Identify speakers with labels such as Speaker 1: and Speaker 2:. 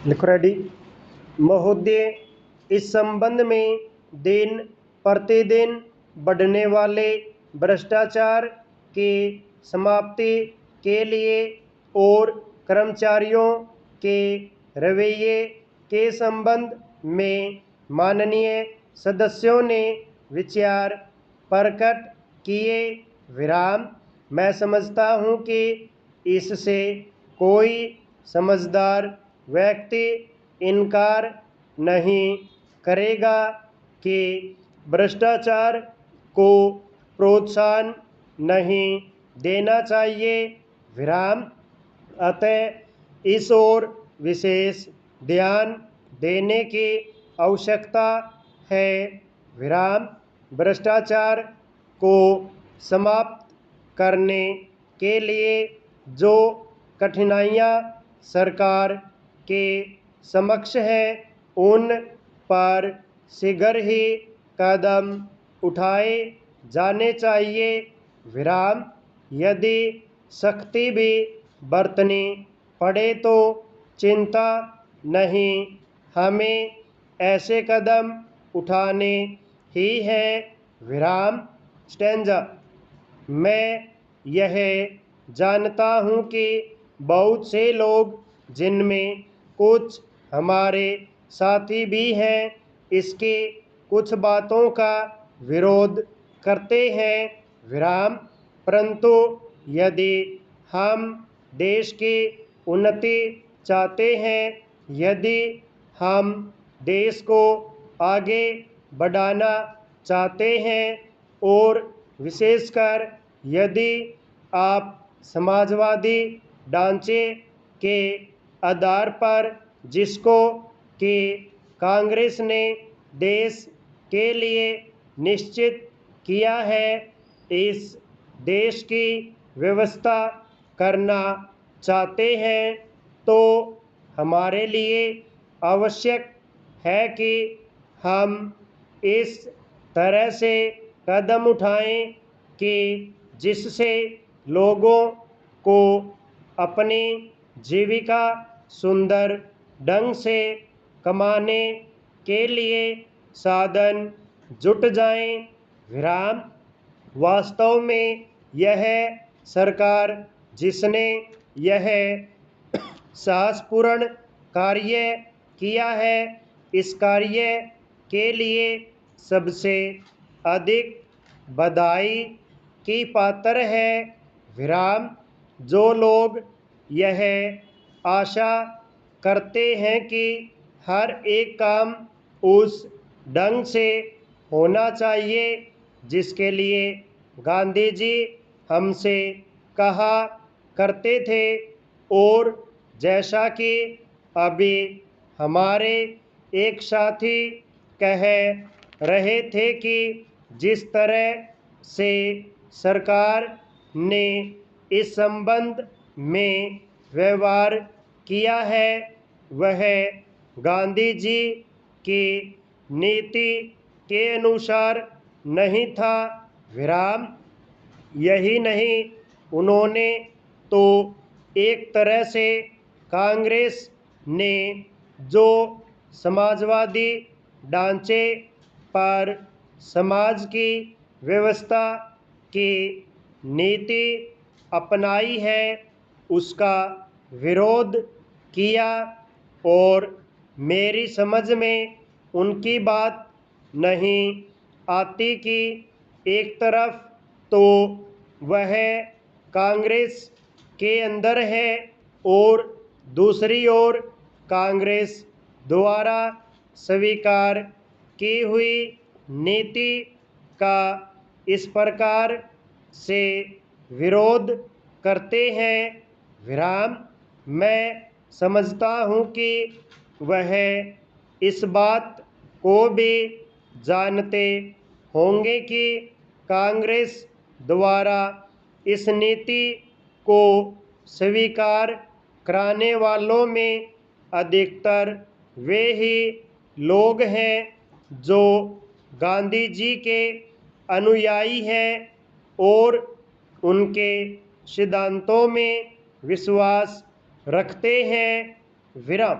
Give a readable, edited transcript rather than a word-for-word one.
Speaker 1: लिखो रेडी। महोदय, इस संबंध में दिन प्रतिदिन बढ़ने वाले भ्रष्टाचार की समाप्ति के लिए और कर्मचारियों के रवैये के संबंध में माननीय सदस्यों ने विचार प्रकट किए। विराम। मैं समझता हूँ कि इससे कोई समझदार व्यक्ति इनकार नहीं करेगा कि भ्रष्टाचार को प्रोत्साहन नहीं देना चाहिए। विराम। अतः इस ओर विशेष ध्यान देने की आवश्यकता है। विराम। भ्रष्टाचार को समाप्त करने के लिए जो कठिनाइयाँ सरकार के समक्ष है उन पर शीघ्र ही कदम उठाए जाने चाहिए। विराम। यदि सख्ती भी बरतनी पड़े तो चिंता नहीं, हमें ऐसे कदम उठाने ही है। विराम। स्टैंजा। मैं यह जानता हूँ कि बहुत से लोग, जिनमें कुछ हमारे साथी भी हैं, इसके कुछ बातों का विरोध करते हैं। विराम। परंतु यदि हम देश की उन्नति चाहते हैं, यदि हम देश को आगे बढ़ाना चाहते हैं और विशेषकर यदि आप समाजवादी ढांचे के आधार पर, जिसको कि कांग्रेस ने देश के लिए निश्चित किया है, इस देश की व्यवस्था करना चाहते हैं, तो हमारे लिए आवश्यक है कि हम इस तरह से कदम उठाएं कि जिससे लोगों को अपनी जीविका सुंदर ढंग से कमाने के लिए साधन जुट जाएं। विराम। वास्तव में यह सरकार, जिसने यह साहसपूर्ण कार्य किया है, इस कार्य के लिए सबसे अधिक बधाई की पात्र है। विराम। जो लोग यह आशा करते हैं कि हर एक काम उस ढंग से होना चाहिए जिसके लिए गांधी जी हमसे कहा करते थे, और जैसा कि अभी हमारे एक साथी कह रहे थे कि जिस तरह से सरकार ने इस संबंध में व्यवहार किया है, वह गांधी जी की नीति के अनुसार नहीं था। विराम। यही नहीं, उन्होंने तो एक तरह से कांग्रेस ने जो समाजवादी ढांचे पर समाज की व्यवस्था की नीति अपनाई है, उसका विरोध किया। और मेरी समझ में उनकी बात नहीं आती कि एक तरफ तो वह कांग्रेस के अंदर है और दूसरी ओर कांग्रेस द्वारा स्वीकार की हुई नीति का इस प्रकार से विरोध करते हैं। विराम। मैं समझता हूँ कि वह इस बात को भी जानते होंगे कि कांग्रेस द्वारा इस नीति को स्वीकार कराने वालों में अधिकतर वे ही लोग हैं जो गांधी जी के अनुयायी हैं और उनके सिद्धांतों में विश्वास रखते हैं। विराम।